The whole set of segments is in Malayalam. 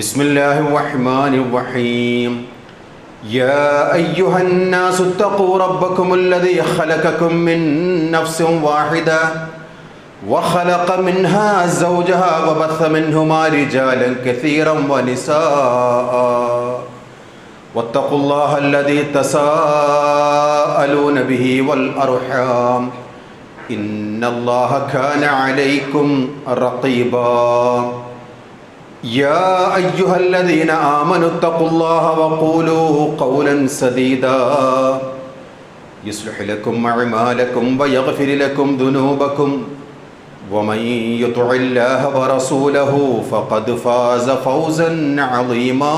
بسم الله الرحمن الرحيم يا أيها الناس اتقوا ربكم الذي خلقكم من نفس واحدة وخلق منها زوجها وبث منهما رجالا كثيرا ونساء واتقوا الله الذي تساءلون به والأرحام إن الله كان عليكم رقيبا يا أيها الذين آمنوا اتقوا الله وقولوا قولا سديدا يصلح لكم أعمالكم ويغفر لكم ذنوبكم ومن يطع الله ورسوله فقد فاز فوزا عظيما.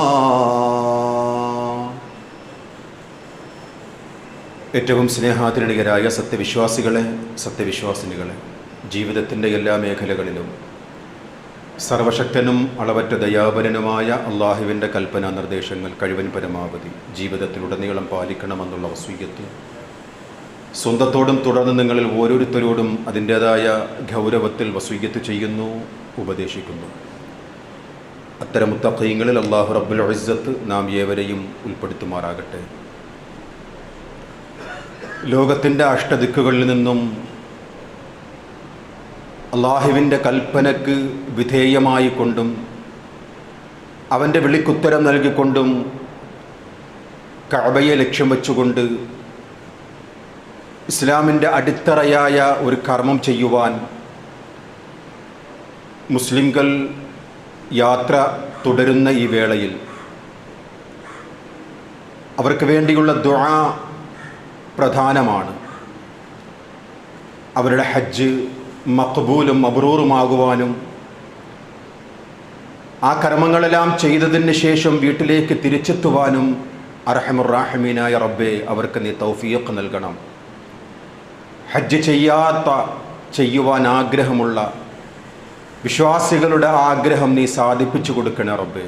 ഏറ്റവും സ്നേഹാദരണീയരായ സത്യവിശ്വാസിനികളെ, ജീവിതത്തിൻ്റെ എല്ലാ മേഖലകളിലും സർവശക്തനും അളവറ്റ ദയാപരനുമായ അള്ളാഹുവിൻ്റെ കൽപ്പനാ നിർദ്ദേശങ്ങൾ കഴിവൻ പരമാവധി ജീവിതത്തിലുടനീളം പാലിക്കണമെന്നുള്ള വസീയത്ത് സ്വന്തത്തോടും തുടർന്ന് നിങ്ങളിൽ ഓരോരുത്തരോടും അതിൻ്റേതായ ഗൗരവത്തിൽ വസീയത്ത് ചെയ്യുന്നു, ഉപദേശിക്കുന്നു. അത്തരം മുത്തഖീങ്ങളിൽ അള്ളാഹു റബ്ബുൽ ഇസ്സത്ത് നാം ഏവരെയും ഉൾപ്പെടുത്തുമാറാകട്ടെ. ലോകത്തിൻ്റെ അഷ്ടദിക്കുകളിൽ നിന്നും അള്ളാഹുവിൻ്റെ കൽപ്പനയ്ക്ക് വിധേയമായി കൊണ്ടും അവൻ്റെ വിളിക്കുത്തരം നൽകിക്കൊണ്ടും കഅബയെ ലക്ഷ്യം വെച്ചുകൊണ്ട് ഇസ്ലാമിൻ്റെ അടിത്തറയായ ഒരു കർമ്മം ചെയ്യുവാൻ മുസ്ലിംകൾ യാത്ര തുടരുന്ന ഈ വേളയിൽ അവർക്ക് വേണ്ടിയുള്ള ദുആ പ്രധാനമാണ്. അവരുടെ ഹജ്ജ് മഖ്ബൂലും മബ്റൂറുമാകുവാനും ആ കർമ്മങ്ങളെല്ലാം ചെയ്തതിന് ശേഷം വീട്ടിലേക്ക് തിരിച്ചെത്തുവാനും അർഹമുർ റാഹിമീനായ റബ്ബേ അവർക്ക് നീ തൗഫീഖ് നൽകണം. ഹജ്ജ് ചെയ്യുവാൻ ആഗ്രഹമുള്ള വിശ്വാസികളുടെ ആഗ്രഹം നീ സാധിപ്പിച്ചു കൊടുക്കണേ റബ്ബേ.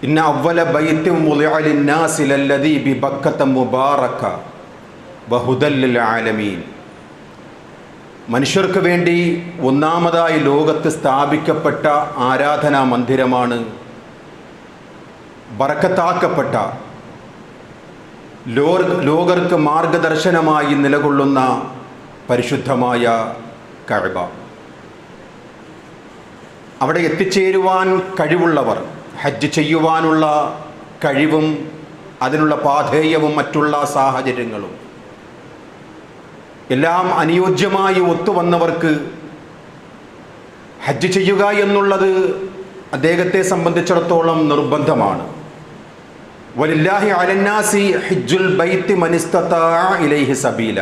ഇന്ന അവ്വല ബൈത്തിൻ വുളിഅ ലിന്നാസി ലല്ലദീ ബിബക്കത മുബാറക വഹുദൽ ലിൽ ആലമീൻ. മനുഷ്യർക്ക് വേണ്ടി ഒന്നാമതായി ലോകത്ത് സ്ഥാപിക്കപ്പെട്ട ആരാധനാ മന്ദിരമാണ് ബറക്കത്താക്കപ്പെട്ട ലോകർക്ക് മാർഗദർശനമായി നിലകൊള്ളുന്ന പരിശുദ്ധമായ കഅബ. അവിടെ എത്തിച്ചേരുവാൻ കഴിവുള്ളവർ, ഹജ്ജ് ചെയ്യുവാനുള്ള കഴിവും അതിനുള്ള പാഥേയവും മറ്റുള്ള സാഹചര്യങ്ങളും എല്ലാം അനുയോജ്യമായി ഒത്തുവന്നവർക്ക് ഹജ്ജ് ചെയ്യുക എന്നുള്ളത് അദ്ദേഹത്തെ സംബന്ധിച്ചിടത്തോളം നിർബന്ധമാണ്. വലില്ലാഹി അലന്നാസി ഹിജ്ജുൽ ബൈത്തി മൻ ഇസ്തതാഅ ഇലൈഹി സബീല.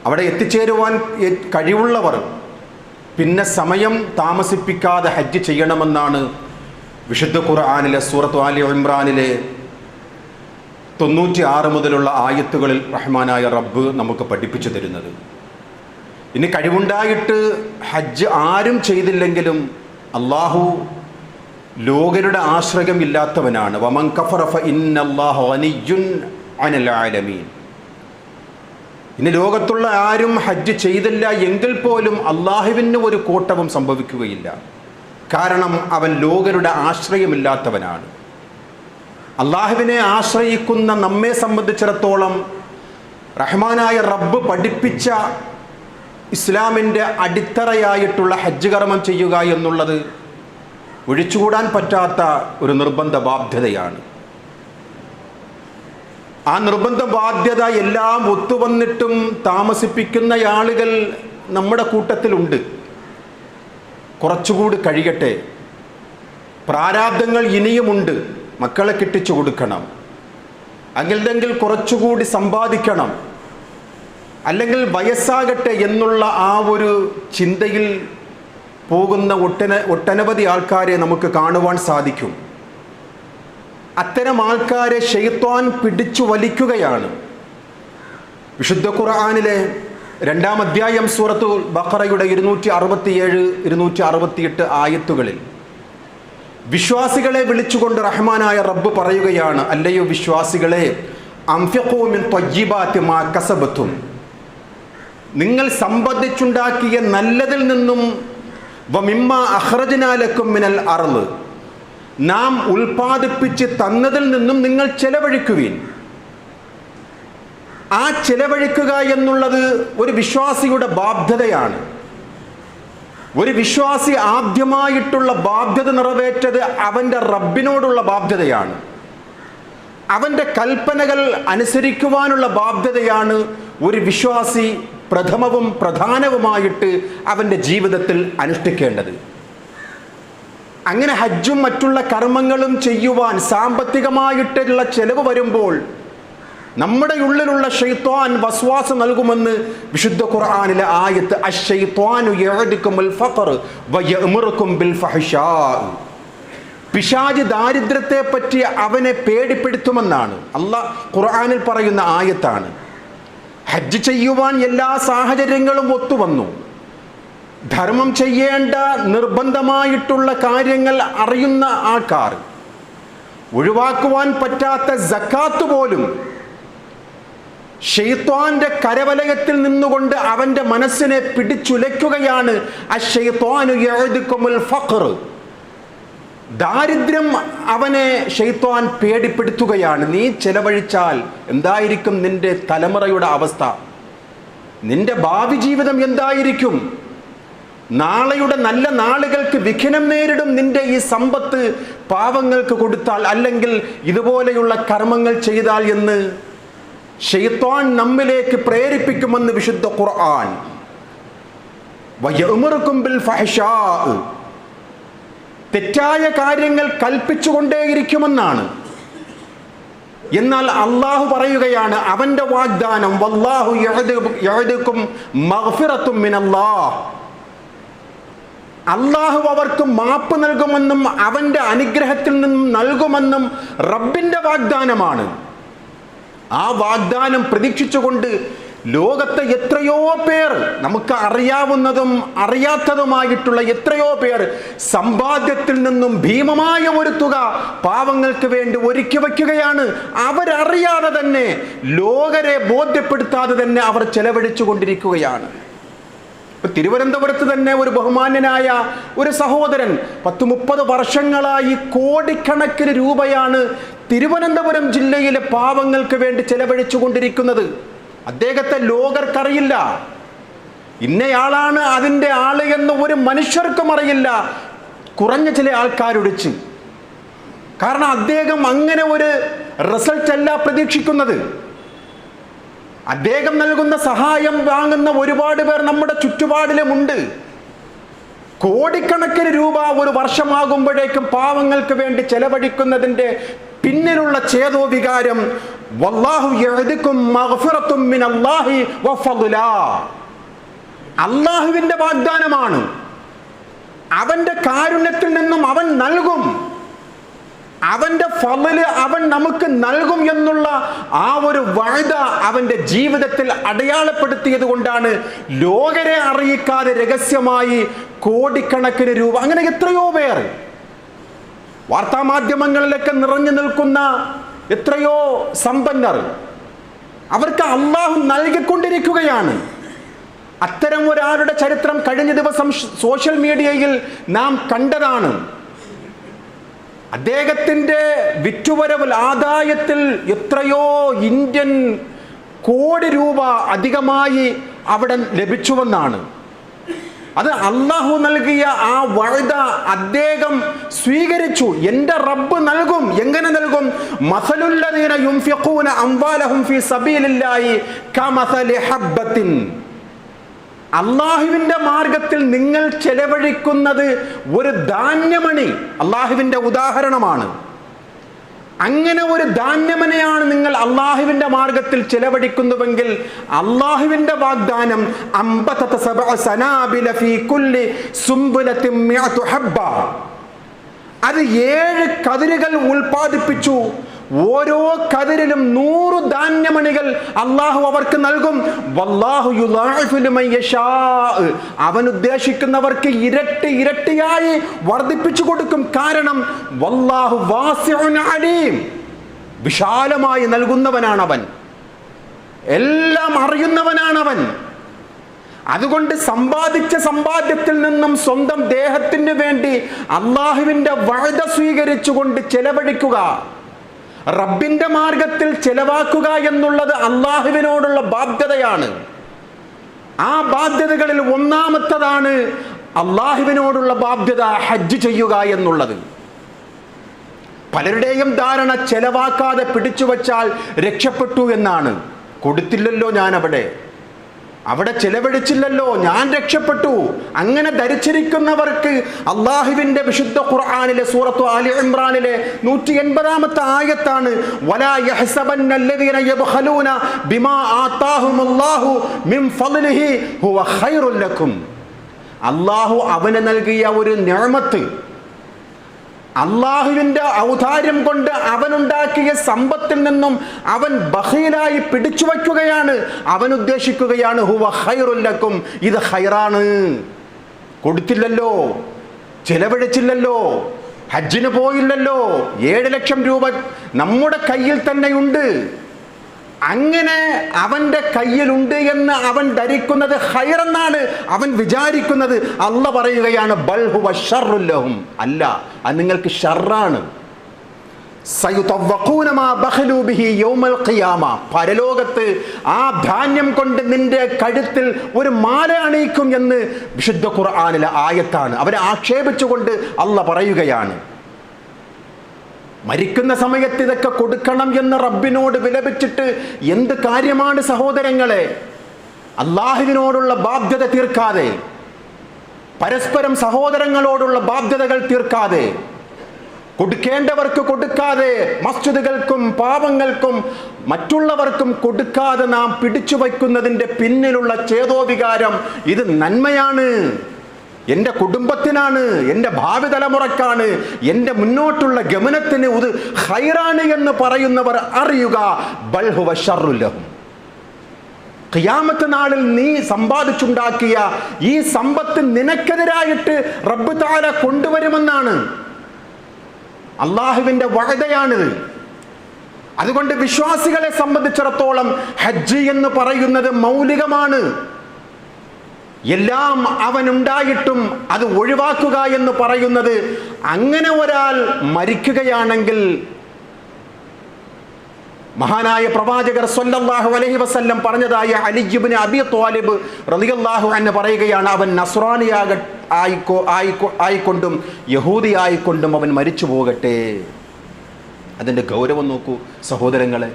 അവിടെ എത്തിച്ചേരുവാൻ കഴിവുള്ളവർ പിന്നെ സമയം താമസിപ്പിക്കാതെ ഹജ്ജ് ചെയ്യണമെന്നാണ് വിശുദ്ധ ഖുർആനിലെ സൂറത്ത് ആലി ഇംറാനിലെ 96 മുതലുള്ള ആയത്തുകളിൽ റഹ്മാനായ റബ്ബ് നമുക്ക് പഠിപ്പിച്ചു തരുന്നത്. ഇനി കഴിവുണ്ടായിട്ട് ഹജ്ജ് ആരും ചെയ്തില്ലെങ്കിലും അള്ളാഹു ലോകരുടെ ആശ്രയം ഇല്ലാത്തവനാണ്. വമൻ കഫറ ഫഇന്നല്ലാഹ ഗനിയ്യുൻ അനിൽ ആലമീൻ. ഇനി ലോകത്തുള്ള ആരും ഹജ്ജ് ചെയ്തില്ല എങ്കിൽ പോലും അള്ളാഹുവിന് ഒരു കോട്ടവും സംഭവിക്കുകയില്ല. കാരണം അവൻ ലോകരുടെ ആശ്രയമില്ലാത്തവനാണ്. അള്ളാഹുവിനെ ആശ്രയിക്കുന്ന നമ്മെ സംബന്ധിച്ചിടത്തോളം റഹ്മാനായ റബ്ബ് പഠിപ്പിച്ച ഇസ്ലാമിൻ്റെ അടിത്തറയായിട്ടുള്ള ഹജ്ജ് കർമ്മം ചെയ്യുക എന്നുള്ളത് ഒഴിച്ചുകൂടാൻ പറ്റാത്ത ഒരു നിർബന്ധ ബാധ്യതയാണ്. ആ നിർബന്ധ ബാധ്യത എല്ലാം ഒത്തുവന്നിട്ടും താമസിപ്പിക്കുന്ന ആളുകൾ നമ്മുടെ കൂട്ടത്തിലുണ്ട്. കുറച്ചുകൂടി കഴിയട്ടെ, പ്രാരാബ്ദങ്ങൾ ഇനിയുമുണ്ട്, മക്കളെ കെട്ടിച്ചു കൊടുക്കണം, അല്ലെങ്കിൽ കുറച്ചുകൂടി സമ്പാദിക്കണം, അല്ലെങ്കിൽ വയസ്സാകട്ടെ എന്നുള്ള ആ ഒരു ചിന്തയിൽ പോകുന്ന ഒട്ടനവധി ആൾക്കാരെ നമുക്ക് കാണുവാൻ സാധിക്കും. അത്തരം ആൾക്കാരെ ശൈത്വാൻ പിടിച്ചു വലിക്കുകയാണ്. വിശുദ്ധ ഖുർആനിലെ 2-ാം അധ്യായം സൂറത്തുൽ ബഖറയുടെ 267, 268 ആയത്തുകളിൽ വിശ്വാസികളെ വിളിച്ചുകൊണ്ട് റഹ്മാനായ റബ്ബ് പറയുകയാണ്, അല്ലയോ വിശ്വാസികളെ, അൻഫിഖൂ മിൻ ത്വയ്യിബാതി മാ കസബതും, നിങ്ങൾ സമ്പാദിച്ചുണ്ടാക്കിയ നല്ലതിൽ നിന്നും വമിമ്മാ അഖ്റജ്നാ ലക്കും മിനൽ അർള്, നാം ഉൽപ്പാദിപ്പിച്ച് തന്നതിൽ നിന്നും നിങ്ങൾ ചെലവഴിക്കുവിൻ. ആ ചെലവഴിക്കുക എന്നുള്ളത് ഒരു വിശ്വാസിയുടെ ബാധ്യതയാണ്. ഒരു വിശ്വാസി ആദ്യമായിട്ടുള്ള ബാധ്യത നിറവേറ്റത് അവൻ്റെ റബ്ബിനോടുള്ള ബാധ്യതയാണ്. അവൻ്റെ കൽപ്പനകൾ അനുസരിക്കുവാനുള്ള ബാധ്യതയാണ് ഒരു വിശ്വാസി പ്രഥമവും പ്രധാനവുമായിട്ട് അവൻ്റെ ജീവിതത്തിൽ അനുഷ്ഠിക്കേണ്ടത്. അങ്ങനെ ഹജ്ജും മറ്റുള്ള കർമ്മങ്ങളും ചെയ്യുവാൻ സാമ്പത്തികമായിട്ടുള്ള ചെലവ് വരുമ്പോൾ നമ്മുടെ ഉള്ളിലുള്ള ശൈത്വാൻ വസ്വാസ് നൽകുമെന്ന് വിശുദ്ധ ഖുർആനിലെ ആയത്ത്, അശ്ശൈത്വാനു യഅദികുമുൽ ഫഖർ വയഅ്മുറുകും ബിൽ ഫഹ്ശാ. പിശാച് ദാരിദ്ര്യത്തെ പറ്റി അവനെ പേടിപ്പെടുത്തുമെന്നാണ് അല്ലാഹ് ഖുർആനിൽ പറയുന്ന ആയത്താണ്. ഹജ്ജ് ചെയ്യുവാൻ എല്ലാ സാഹചര്യങ്ങളും ഒത്തുവന്നു. ധർമ്മം ചെയ്യേണ്ട നിർബന്ധമായിട്ടുള്ള കാര്യങ്ങൾ അറിയുന്ന ആൾക്കാർ, ഒഴിവാക്കുവാൻ പറ്റാത്ത സക്കാത്ത് പോലും ശൈത്വാന്റെ കരവലയത്തിൽ നിന്നുകൊണ്ട് അവന്റെ മനസ്സിനെ പിടിച്ചുലയ്ക്കുകയാണ്. അശ്ശൈത്വാനു യഅദികുമുൽ ഫഖർ, ദാരിദ്ര്യം അവനെ ശൈത്വാൻ പേടിപ്പെടുത്തുകയാണ്. നീ ചെലവഴിച്ചാൽ എന്തായിരിക്കും നിന്റെ തലമുറയുടെ അവസ്ഥ? നിന്റെ ഭാവി ജീവിതം എന്തായിരിക്കും? നാളെയുടെ നല്ല നാളുകൾക്ക് വിഘ്നം നേരിടും നിന്റെ ഈ സമ്പത്ത് പാവങ്ങൾക്ക് കൊടുത്താൽ, അല്ലെങ്കിൽ ഇതുപോലെയുള്ള കർമ്മങ്ങൾ ചെയ്താൽ എന്ന് ശൈത്വാൻ നമ്മിലേക്ക് പ്രേരിപ്പിക്കുമെന്ന് വിശുദ്ധ ഖുർആൻ. വയഅ്മുറുകും ബിൽ ഫഹ്ശാ, തെറ്റായ കാര്യങ്ങൾ കൽപ്പിച്ചുകൊണ്ടേയിരിക്കുമെന്നാണ്. എന്നാൽ അള്ളാഹു പറയുകയാണ്, അവന്റെ വാഗ്ദാനം വല്ലാഹു യഅദികും മഗ്ഫിറത്തും മിനല്ലാഹ്, അള്ളാഹു അവർക്ക് മാപ്പ് നൽകുമെന്നും അവന്റെ അനുഗ്രഹത്തിൽ നിന്നും നൽകുമെന്നും റബ്ബിന്റെ വാഗ്ദാനമാണ്. ആ വാഗ്ദാനം പ്രതീക്ഷിച്ചുകൊണ്ട് ലോകത്തെ എത്രയോ പേർ, നമുക്ക് അറിയാവുന്നതും അറിയാത്തതുമായിട്ടുള്ള എത്രയോ പേർ സമ്പാദ്യത്തിൽ നിന്നും ഭീമമായ ഒരു തുക പാവങ്ങൾക്ക് വേണ്ടി ഒരുക്കി വയ്ക്കുകയാണ്. അവരറിയാതെ തന്നെ, ലോകരെ ബോധ്യപ്പെടുത്താതെ തന്നെ അവർ ചെലവഴിച്ചു കൊണ്ടിരിക്കുകയാണ്. തിരുവനന്തപുരത്ത് തന്നെ ഒരു ബഹുമാന്യനായ ഒരു സഹോദരൻ 10-30 വർഷങ്ങളായി കോടിക്കണക്കിന് രൂപയാണ് തിരുവനന്തപുരം ജില്ലയിലെ പാവങ്ങൾക്ക് വേണ്ടി ചെലവഴിച്ചു കൊണ്ടിരിക്കുന്നത്. അദ്ദേഹത്തെ ലോകർക്കറിയില്ല, ഇന്നയാളാണ് അതിൻ്റെ ആള് എന്ന് ഒരു മനുഷ്യർക്കും അറിയില്ല, കുറഞ്ഞ ചില ആൾക്കാരൊഴിച്ച്. കാരണം അദ്ദേഹം അങ്ങനെ ഒരു റിസൾട്ട് അല്ല പ്രതീക്ഷിക്കുന്നത്. അദ്ദേഹം നൽകുന്ന സഹായം വാങ്ങുന്ന ഒരുപാട് പേർ നമ്മുടെ ചുറ്റുപാടിലുമുണ്ട്. കോടിക്കണക്കിന് രൂപ ഒരു വർഷമാകുമ്പോഴേക്കും പാവങ്ങൾക്ക് വേണ്ടി ചെലവഴിക്കുന്നതിൻ്റെ പിന്നിലുള്ള ചേതോ വികാരം വല്ലാഹു യഅദികും മഗ്ഫിറത്തും മിനല്ലാഹി വഫദ്ലാ, അല്ലാഹുവിൻ്റെ വാഗ്ദാനമാണ്. അവന്റെ കാരുണ്യത്തിൽ നിന്നും അവൻ നൽകും, അവന്റെ ഫളല് അവൻ നമുക്ക് നൽകും എന്നുള്ള ആ ഒരു വഅദ അവന്റെ ജീവിതത്തിൽ അടയാളപ്പെടുത്തിയത് കൊണ്ടാണ് ലോകരെ അറിയിക്കാതെ രഹസ്യമായി കോടിക്കണക്കിന് രൂപ, അങ്ങനെ എത്രയോ പേർ വാർത്താമാധ്യമങ്ങളിലൊക്കെ നിറഞ്ഞു നിൽക്കുന്ന എത്രയോ സമ്പന്നർ, അവർക്ക് അല്ലാഹു നൽകിക്കൊണ്ടിരിക്കുകയാണ്. അത്തരം ഒരാളുടെ ചരിത്രം കഴിഞ്ഞ ദിവസം സോഷ്യൽ മീഡിയയിൽ നാം കണ്ടതാണ്. അദ്ദേഹത്തിൻ്റെ വിറ്റുവരവിൽ ആദായത്തിൽ എത്രയോ ഇന്ത്യൻ കോടി രൂപ അധികമായി അവിടെ ലഭിച്ചുവെന്നാണ്. അത് അല്ലാഹു നൽകിയ ആ വഅദ അദ്ദേഹം സ്വീകരിച്ചു. എൻ്റെ റബ്ബ് നൽകും. എങ്ങനെ നൽകും? മസലുല്ലദീന യുൻഫിഖൂന അംവാലഹും ഫീ സബീലില്ലാഹി കമസലി ഹബ്ബത്തിൻ, അള്ളാഹുവിൻ്റെ മാർഗത്തിൽ നിങ്ങൾ ചെലവഴിക്കുന്നത് ഒരു ധാന്യമണി, അള്ളാഹുവിൻ്റെ ഉദാഹരണമാണ്. അങ്ങനെ ഒരു ധാന്യമണിയാണ് നിങ്ങൾ അള്ളാഹുവിൻ്റെ മാർഗത്തിൽ ചെലവഴിക്കുന്നുവെങ്കിൽ അള്ളാഹുവിൻ്റെ വാഗ്ദാനം അംബതത സബഅ സനാബില ഫീ കുല്ലി സുംബുലത്തിൻ മിഅതു ഹബ്ബ, അത് 7 കതിരുകൾ ഉൽപ്പാദിപ്പിച്ചു. ഓരോ കതിരിലും 100 ധാന്യമണികൾ അള്ളാഹു അവർക്ക് നൽകും. വല്ലാഹു യുളാഇഫു ലിമൻ യശാ, അവൻ ഉദ്ദേശിക്കുന്നവർക്ക് ഇരട്ടി ഇരട്ടിയായി വർദ്ധിപ്പിച്ചു കൊടുക്കും. കാരണം വല്ലാഹു വാസിഉൻ അലീം, വിശാലമായി നൽകുന്നവനാണ് അവൻ, എല്ലാം അറിയുന്നവനാണ് അവൻ. അതുകൊണ്ട് സമ്പാദിച്ച സമ്പാദ്യത്തിൽ നിന്നും സ്വന്തം ദേഹത്തിന് വേണ്ടി അള്ളാഹുവിൻ്റെ വഅദ സ്വീകരിച്ചുകൊണ്ട് ചെലവഴിക്കുക, റബ്ബിന്റെ മാർഗത്തിൽ ചെലവാക്കുക എന്നുള്ളത് അള്ളാഹുവിനോടുള്ള ബാധ്യതയാണ്. ആ ബാധ്യതകളിൽ ഒന്നാമത്തതാണ് അള്ളാഹുവിനോടുള്ള ബാധ്യത ഹജ്ജ് ചെയ്യുക എന്നുള്ളത്. പലരുടെയും ധാരണ ചെലവാക്കാതെ പിടിച്ചു വച്ചാൽ രക്ഷപ്പെട്ടു എന്നാണ്. കൊടുത്തില്ലല്ലോ ഞാൻ അവിടെ ചെലവഴിച്ചില്ലല്ലോ, ഞാൻ രക്ഷപ്പെട്ടു. അങ്ങനെ ധരിച്ചിരിക്കുന്നവർക്ക് അള്ളാഹുവിന്റെ വിശുദ്ധ ഖുർആനിലെ സൂറത്തു ആലി ഇംറാനിലെ 180-ാമത്തെ ആയത്താണ് വലാ യഹ്സബന്നല്ലദീന യബ്ഖലൂന ബിമാ ആതാഹുമുല്ലാഹു മിൻ ഫളിഹി ഹുവ ഖൈറുൽ ലക്കും. അള്ളാഹു അവന് നൽകിയ ഒരു നിഅമത്ത്, അള്ളാഹുവിൻ്റെ ഔദാര്യം കൊണ്ട് അവനുണ്ടാക്കിയ സമ്പത്തിൽ നിന്നും അവൻ ബഖീലായി പിടിച്ചു വയ്ക്കുകയാണ്. അവൻ ഉദ്ദേശിക്കുകയാണ് ഹുവ ഖൈറുൽ ലക്കും, ഇത് ഖൈറാണ്. കൊടുത്തില്ലല്ലോ, ചെലവഴിച്ചില്ലല്ലോ, ഹജ്ജിന് പോയില്ലല്ലോ, 7 ലക്ഷം രൂപ നമ്മുടെ കയ്യിൽ തന്നെയുണ്ട്. അങ്ങനെ അവൻ്റെ കയ്യിലുണ്ട് എന്ന് അവൻ ധരിക്കുന്നത് ഖൈറെന്നാണ് അവൻ വിചാരിക്കുന്നത്. അല്ലാഹ് പറയുകയാണ് ബൽ ഹുവ ശർറുൽ ലഹും, അല്ല, അത് നിങ്ങൾക്ക് ഷർറാണ്. സയുതവഖൂന മാ ബഖലൂ ബിഹി യൗമൽ ഖിയാമ, പരലോകത്ത് ആ ധാന്യം കൊണ്ട് നിന്റെ കഴുത്തിൽ ഒരു മാല അണിയിക്കും എന്ന് വിശുദ്ധ ഖുർആനിലെ ആയത്താണ്. അവരെ ആക്ഷേപിച്ചുകൊണ്ട് അല്ലാഹ് പറയുകയാണ്. മരിക്കുന്ന സമയത്ത് ഇതൊക്കെ കൊടുക്കണം എന്ന് റബ്ബിനോട് വിലപിച്ചിട്ട് എന്ത് കാര്യമാണ് സഹോദരങ്ങളെ? അള്ളാഹുവിനോടുള്ള ബാധ്യത തീർക്കാതെ, പരസ്പരം സഹോദരങ്ങളോടുള്ള ബാധ്യതകൾ തീർക്കാതെ, കൊടുക്കേണ്ടവർക്ക് കൊടുക്കാതെ, മസ്ജിദുകൾക്കും പാവങ്ങൾക്കും മറ്റുള്ളവർക്കും കൊടുക്കാതെ നാം പിടിച്ചു വയ്ക്കുന്നതിൻ്റെ പിന്നിലുള്ള ചേതോവികാരം ഇത് നന്മയാണ്, എൻ്റെ കുടുംബത്തിനാണ്, എൻ്റെ ഭാവി തലമുറക്കാണ്, എൻ്റെ മുന്നോട്ടുള്ള ഗമനത്തിന് ഇത് ഖൈറാണ് എന്ന് പറയുന്നവർ അറിയുക ബൽ ഹുവ ശർറുൽ ലഹും. ഖിയാമത്ത് നാളിൽ നീ സമ്പാദിച്ചുണ്ടാക്കിയ ഈ സമ്പത്ത് നിനക്കെതിരായിട്ട് റബ്ബ് തആല കൊണ്ടുവരുമെന്നാണ്. അള്ളാഹുവിൻ്റെ വഅദയാണിത്. അതുകൊണ്ട് വിശ്വാസികളെ സംബന്ധിച്ചിടത്തോളം ഹജ്ജ് എന്ന് പറയുന്നത് മൗലികമാണ്. എല്ലാം അവനുണ്ടായിട്ടും അത് ഒഴിവാക്കുക എന്ന് പറയുന്നത്, അങ്ങനെ ഒരാൾ മരിക്കുകയാണെങ്കിൽ മഹാനായ പ്രവാചകർ സ്വല്ലല്ലാഹു അലൈഹി വസല്ലം പറഞ്ഞതായ അലി ഇബ്നു അബീ ത്വാലിബ് റളിയല്ലാഹു അൻഹു പറയുകയാണ്, അവൻ നസ്രാനി ആയിക്കൊണ്ടും യഹൂദി ആയിക്കൊണ്ടും അവൻ മരിച്ചു പോകട്ടെ. അതിൻ്റെ ഗൗരവം നോക്കൂ സഹോദരങ്ങളെ.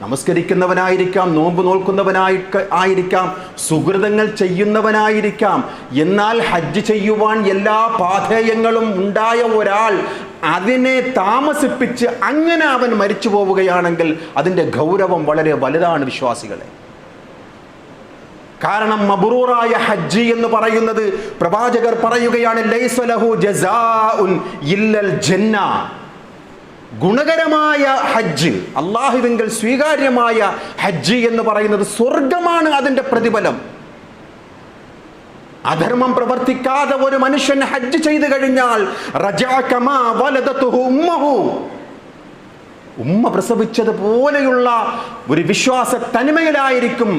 നമസ്കരിക്കുന്നവനായിരിക്കാം, നോമ്പ് നോൽക്കുന്നവനായിരിക്കാം, സുഹൃതങ്ങൾ ചെയ്യുന്നവനായിരിക്കാം, എന്നാൽ ഹജ്ജ് ചെയ്യുവാൻ എല്ലാ പാഥേയങ്ങളും ഉണ്ടായ ഒരാൾ അതിനെ താമസിപ്പിച്ച് അങ്ങനെ അവൻ മരിച്ചു പോവുകയാണെങ്കിൽ അതിൻ്റെ ഗൗരവം വളരെ വലുതാണ് വിശ്വാസികളെ. കാരണം മബ്റൂറായ ഹജ്ജ് എന്ന് പറയുന്നത് പ്രവാചകർ പറയുകയാണ് ലൈസ ലഹു ജസാഉൻ ഇല്ലൽ ജന്ന. ഗുണകരമായ ഹജ്ജ്, അള്ളാഹുവിങ്കൽ സ്വീകാര്യമായ ഹജ്ജ് എന്ന് പറയുന്നത് സ്വർഗമാണ് അതിൻ്റെ പ്രതിഫലം. അധർമ്മം പ്രവർത്തിക്കാതെ ഒരു മനുഷ്യൻ ഹജ്ജ് ചെയ്തു കഴിഞ്ഞാൽ റജഅ കമാ വലദതുഹു ഉമ്മഹു, ഉമ്മ പ്രസവിച്ചതുപോലെയുള്ള ഒരു വിശ്വാസ തനിമയിലായിരിക്കും,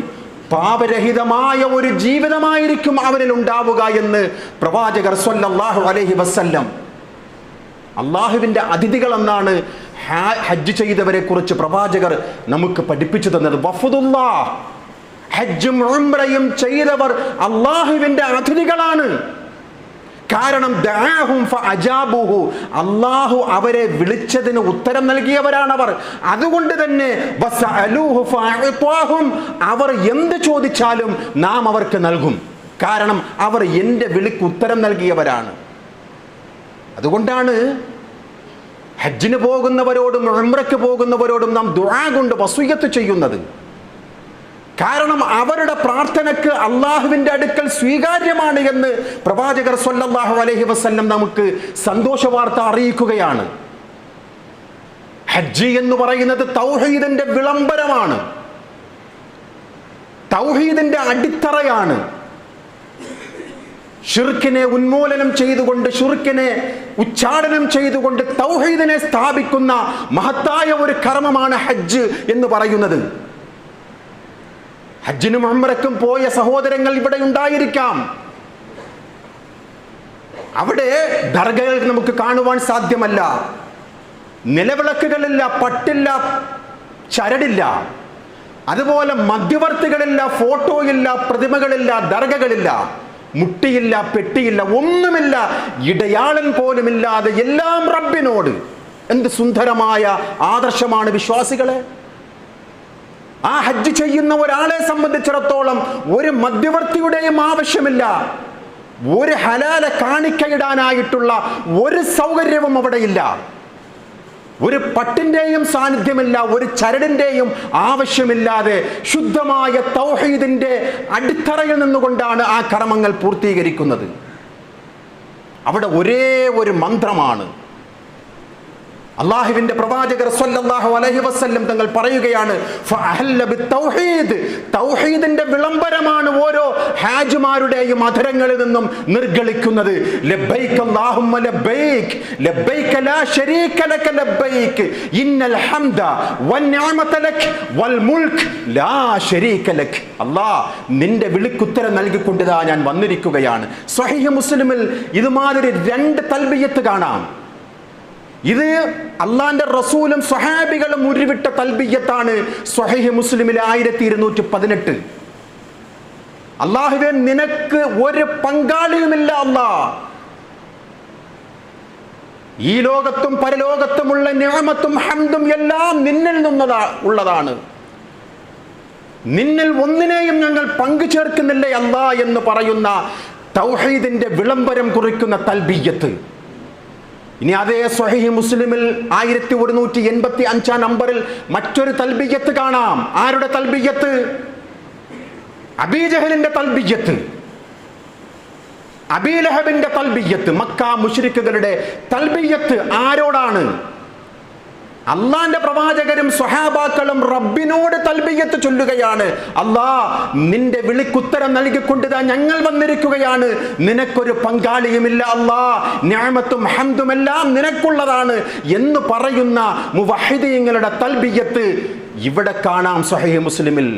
പാപരഹിതമായ ഒരു ജീവിതമായിരിക്കും അവനിൽ ഉണ്ടാവുക എന്ന് പ്രവാചകർ സ്വല്ലല്ലാഹു അലൈഹി വസല്ലം. അള്ളാഹുവിൻ്റെ അതിഥികൾ എന്നാണ് ഹജ്ജ് ചെയ്തവരെ കുറിച്ച് പ്രവാചകർ നമുക്ക് പഠിപ്പിച്ചു തന്നത്. വഫദുല്ലാഹ്, ഹജ്ജും ഉംറയും ചെയ്തവർ അള്ളാഹുവിൻ്റെ അതിഥികളാണ്. കാരണം ദഅഹും ഫഅജാബുഹു, അള്ളാഹു അവരെ വിളിച്ചതിന് ഉത്തരം നൽകിയവരാണവർ. അതുകൊണ്ട് തന്നെ വസഅലൂഹു ഫഅഅതാഹും, അവർ എന്ത് ചോദിച്ചാലും നാം അവർക്ക് നൽകും. കാരണം അവർ എൻ്റെ വിളിക്ക് ഉത്തരം നൽകിയവരാണ്. അതുകൊണ്ടാണ് ഹജ്ജിന് പോകുന്നവരോടും ഉംറയ്ക്ക് പോകുന്നവരോടും നാം ദുആ കൊണ്ട് വസിയ്യത്ത് ചെയ്യുന്നത്. കാരണം അവരുടെ പ്രാർത്ഥനയ്ക്ക് അള്ളാഹുവിൻ്റെ അടുക്കൽ സ്വീകാര്യമാണ് എന്ന് പ്രവാചകർ സ്വല്ലല്ലാഹു അലൈഹി വസല്ലം നമുക്ക് സന്തോഷ വാർത്ത അറിയിക്കുകയാണ്. ഹജ്ജ് എന്ന് പറയുന്നത് തൗഹീദിന്റെ വിളംബരമാണ്, തൗഹീദിന്റെ അടിത്തറയാണ്. ഷിർക്കിനെ ഉന്മൂലനം ചെയ്തുകൊണ്ട്, ഷിർക്കിനെ ഉച്ചാടനം ചെയ്തുകൊണ്ട് തൗഹീദിനെ സ്ഥാപിക്കുന്ന മഹത്തായ ഒരു കർമ്മമാണ് ഹജ്ജ് എന്ന് പറയുന്നത്. ഹജ്ജിനും ഉംറയ്ക്കും പോയ സഹോദരങ്ങൾ ഇവിടെ ഉണ്ടായിരിക്കാം. അവിടെ ദർഗകൾ നമുക്ക് കാണുവാൻ സാധ്യമല്ല. നിലവിളക്കുകളില്ല, പട്ടില്ല, ചരടില്ല. അതുപോലെ മധ്യവർത്തികളില്ല, ഫോട്ടോയില്ല, പ്രതിമകളില്ല, ദർഗകളില്ല, മുട്ടിയില്ല, പെട്ടിയില്ല, ഒന്നുമില്ല. ഇടയാളൻ പോലുമില്ലാതെ എല്ലാം റബ്ബിനോട്. എന്ത് സുന്ദരമായ ആദർശമാണ് വിശ്വാസികളെ! ആ ഹജ്ജ് ചെയ്യുന്ന ഒരാളെ സംബന്ധിച്ചിടത്തോളം ഒരു മധ്യവർത്തിയുടെയും ആവശ്യമില്ല. ഒരു ഹലാല കാണിക്കയിടാനായിട്ടുള്ള ഒരു സൗകര്യവും അവിടെയില്ല. ഒരു പട്ടിന്റെയും സാന്നിധ്യമില്ല, ഒരു ചരടിന്റെയും ആവശ്യമില്ലാതെ ശുദ്ധമായ തൗഹീദിന്റെ അടിത്തറയിൽ നിന്നുകൊണ്ടാണ് ആ കർമ്മങ്ങൾ പൂർത്തീകരിക്കുന്നത്. അവിടെ ഒരേ ഒരു മന്ത്രമാണ്. അള്ളാഹുവിന്റെ പ്രവാചകർ സ്വല്ലല്ലാഹു അലൈഹി വസല്ലം തങ്ങൾ പറയുകയാണ്, ഫഅഹല്ല ബിത്തൗഹീദ്, തൗഹീദിന്റെ വിളംബരമാണ് ഓരോ ഹാജിമാരുടെയും അധരങ്ങളിൽ നിന്നും നിർഗളിക്കുന്നത്. ലബ്ബൈക അല്ലാഹുമ്മ ലബ്ബൈക, ലബ്ബൈക ലാ ശരീക ലക ലബ്ബൈക, ഇന്നൽ ഹംദ വന്നിഅമത ലക വൽ മുൽക്ക് ലാ ശരീക ലക. അല്ലാഹ് നിന്റെ വിളിക്കുത്തരം നൽകിക്കൊണ്ടിതാ ഞാൻ വന്നിരിക്കുകയാണ്. സ്വഹീഹ് മുസ്ലിമിൽ ഇതുമാതിരി 2 തൽബിയത്ത് കാണാം. ഇത് അള്ളാന്റെ റസൂലും സ്വഹാബികളും ഉരുവിട്ട തൽബിയത്താണ്. സ്വഹീഹ് മുസ്ലിമിലെ 1218. അല്ലാഹുവേ നിനക്ക് ഒരു പങ്കാളിയുമില്ല അല്ലാഹ്. ഈ ലോകത്തും പരലോകത്തുമുള്ള നിഅമത്തും ഹംദും എല്ലാം നിന്നിൽ ഉള്ളതാണ്. നിന്നിൽ ഒന്നിനെയും ഞങ്ങൾ പങ്കു ചേർക്കുന്നില്ലേ അല്ലാഹ് എന്ന് പറയുന്ന തൗഹീദിന്റെ വിളംബരം കുറിക്കുന്ന തൽബിയത്ത്. ഇനി അതേ സ്വഹീഹ് മുസ്ലിമിൽ 1185 നമ്പറിൽ മറ്റൊരു തൽബിയത്ത് കാണാം. ആരുടെ തൽബിയത്ത്? അബീജഹലിന്റെ തൽബിയത്ത്, അബീലഹബിന്റെ തൽബിയത്ത്. മക്ക മുശ്രിക്കുകളുടെ തൽബിയത്ത് ആരോടാണ്? അള്ളാന്റെ പ്രവാചകരും സ്വഹാബാക്കളും റബ്ബിനോട് തൽബിയത്ത് ചൊല്ലുകയാണ്. അല്ലാ നിന്റെ വിളിക്കുത്തരം നൽകിക്കൊണ്ടിതാ ഞങ്ങൾ വന്നിരിക്കുകയാണ്. നിനക്കൊരു പങ്കാളിയുമില്ല അല്ലാ, നിഅമത്തും ഹംദുമെല്ലാം നിനക്കുള്ളതാണ് എന്ന് പറയുന്ന മുവഹിദീങ്ങളുടെ തൽബിയത്ത് ഇവിടെ കാണാം സ്വഹീഹ് മുസ്ലിമിൽ.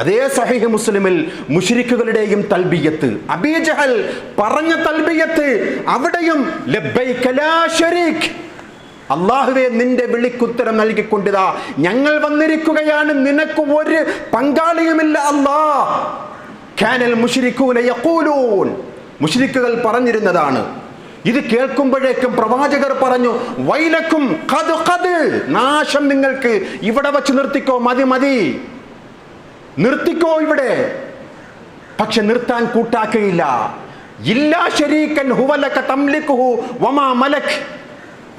അതേ സ്വഹീഹ് മുസ്ലിമിൽ മുശ്രിക്കുകളുടെയും തൽബിയത്ത്, അബീജഹൽ പറഞ്ഞ തൽബിയത്ത് അവിടെയും ലബ്ബൈക ലാ ശരീക, അല്ലാഹുവേ നിന്റെ വിളിക്കുത്തരം നൽകിക്കൊണ്ടിതാ ഞങ്ങൾ വന്നിരിക്കുകയാണ്, നിനക്ക് ഒരു പങ്കാളിയുമില്ല അല്ലാഹ്. കാനൽ മുശ്രികൂന യഖൂലൂൻ, മുശ്രിക്കുകൾ പറഞ്ഞിരുന്നതാണ്. ഇത് കേൾക്കുമ്പോഴേക്കും പ്രവാചകർ പറഞ്ഞു, വൈലക്കും ഖദ് ഖദ്, നാശം നിങ്ങൾക്ക്, ഇവിടെ വച്ച് നിർത്തിക്കോ, മതി മതി, നിർത്തിക്കോ ഇവിടെ. പക്ഷെ നിർത്താൻ കൂട്ടാക്കുകയില്ല. ഇല്ലാ ശരീകൻ ഹുവ ലക തംലികുഹു വമാ മലക്,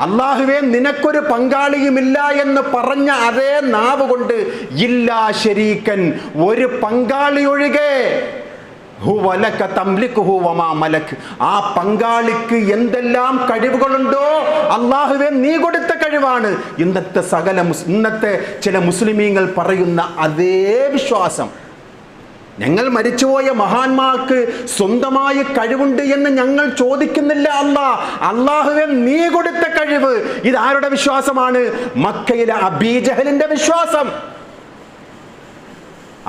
അല്ലാഹുവേ നിനക്കൊരു പങ്കാളിയുമില്ല എന്ന് പറഞ്ഞ അതേ നാവ് കൊണ്ട് ഇല്ലാ ശരീകൻ, ഒരു പങ്കാളി ഒഴികെ, ഹുവ ലക തംലികുഹു വമാ മലക്, ആ പങ്കാളിക്ക് എന്തെല്ലാം കഴിവുകളുണ്ടോ അല്ലാഹുവേ നീ കൊടുത്ത കഴിവാണ്. ഇന്നത്തെ ചില മുസ്ലിമീങ്ങൾ പറയുന്ന അതേ വിശ്വാസം. ഞങ്ങൾ മരിച്ചുപോയ മഹാന്മാർക്ക് സ്വന്തമായി കഴിവുണ്ട് എന്ന് ഞങ്ങൾ ചോദിക്കുന്നില്ല അല്ലാഹ്, അല്ലാഹുവേ നീ കൊടുത്ത കഴിവ്. ഇത് ആരുടെ വിശ്വാസമാണ്? മക്കയിലെ അബീജഹലിന്റെ വിശ്വാസം.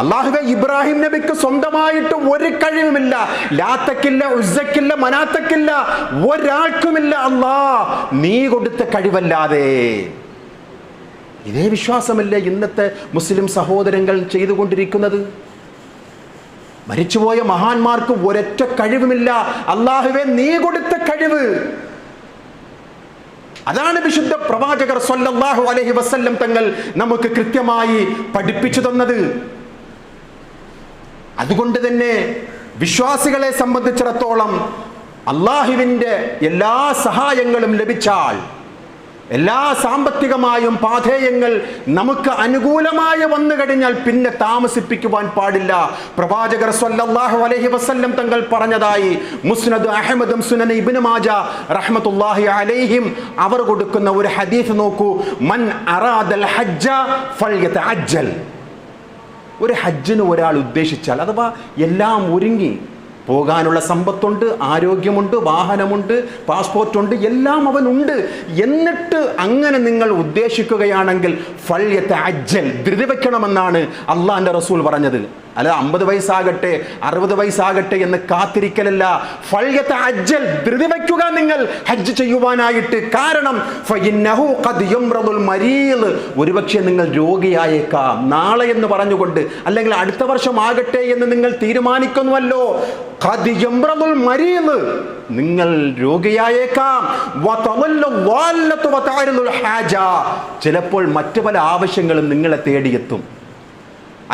അല്ലാഹുവേ ഇബ്രാഹിം നബിക്ക് സ്വന്തമായിട്ട് ഒരു കഴിവുമില്ല, ലാത്തക്കില്ല, ഉസ്സക്കില്ല, മനാത്തക്കില്ല, ഒരാൾക്കുമില്ല അല്ലാഹ് നീ കൊടുത്ത കഴിവല്ലാതെ. ഇതേ വിശ്വാസമല്ലേ ഇന്നത്തെ മുസ്ലിം സഹോദരങ്ങൾ ചെയ്തുകൊണ്ടിരിക്കുന്നത്? മരിച്ചുപോയ മഹാന്മാർക്ക് ഒരൊറ്റ കഴിവുമില്ല, അല്ലാഹുവേ നീ കൊടുത്ത കഴിവ്. അതാണ് വിശുദ്ധ പ്രവാചകർ സ്വല്ലല്ലാഹു അലൈഹി വസല്ലം തങ്ങൾ നമുക്ക് കൃത്യമായി പഠിപ്പിച്ചു തന്നത്. അതുകൊണ്ട് തന്നെ വിശ്വാസികളെ സംബന്ധിച്ചിടത്തോളം അല്ലാഹുവിൻ്റെ എല്ലാ സഹായങ്ങളും ലഭിച്ചാൽ, എല്ലാ സാമ്പത്തികമായും പാധേയങ്ങൾ നമുക്ക് അനുകൂലമായി വന്നു കഴിഞ്ഞാൽ പിന്നെ താമസിപ്പിക്കുവാൻ പാടില്ല. പ്രവാചകർ സ്വല്ലല്ലാഹു അലൈഹി വസല്ലം തങ്ങൾ പറഞ്ഞതായി മുസ്നദ് അഹ്മദും സുനൻ ഇബ്നു മാജ റഹ്മത്തുള്ളാഹി അലൈഹിം അവർ കൊടുക്കുന്ന ഒരു ഹദീസ് നോക്കൂ. മൻ അറാദൽ ഹജ്ജ ഫൽയതഅജ്ജൽ, ഒരു ഹജ്ജിന് ഒരാൾ ഉദ്ദേശിച്ചാൽ, അഥവാ എല്ലാം ഒരുങ്ങി പോകാനുള്ള സമ്പത്തുണ്ട്, ആരോഗ്യമുണ്ട്, വാഹനമുണ്ട്, പാസ്പോർട്ടുണ്ട്, എല്ലാം അവനുണ്ട്, എന്നിട്ട് അങ്ങനെ നിങ്ങൾ ഉദ്ദേശിക്കുകയാണെങ്കിൽ ഫൽയതഅജ്ജൽ, ധൃതി വെക്കണമെന്നാണ് അള്ളാന്റെ റസൂൽ പറഞ്ഞത്. അല്ല 50 വയസ്സാകട്ടെ 60 വയസ്സാകട്ടെ എന്ന് കാത്തിരിക്കലല്ല. ഫൽയതഅജ്ജൽ, ധൃതി വയ്ക്കുക നിങ്ങൾ ഹജ്ജ് ചെയ്യുവാനായിട്ട്. കാരണം ഫഇന്നഹു ഖദ് യംറദുൽ മരീദ്, ഒരുപക്ഷെ നിങ്ങൾ രോഗിയായേക്കാം. നാളെ എന്ന് പറഞ്ഞുകൊണ്ട് അല്ലെങ്കിൽ അടുത്ത വർഷം ആകട്ടെ എന്ന് നിങ്ങൾ തീരുമാനിക്കുന്നുവല്ലോ. ഖദ് യംറദുൽ മരീദ്, നിങ്ങൾ രോഗിയായേക്കാം. വതളല്ലു ളാല്ലതു വതഅരിദുൽ ഹാജ, ചിലപ്പോൾ മറ്റു പല ആവശ്യങ്ങളും നിങ്ങളെ തേടിയെത്തും.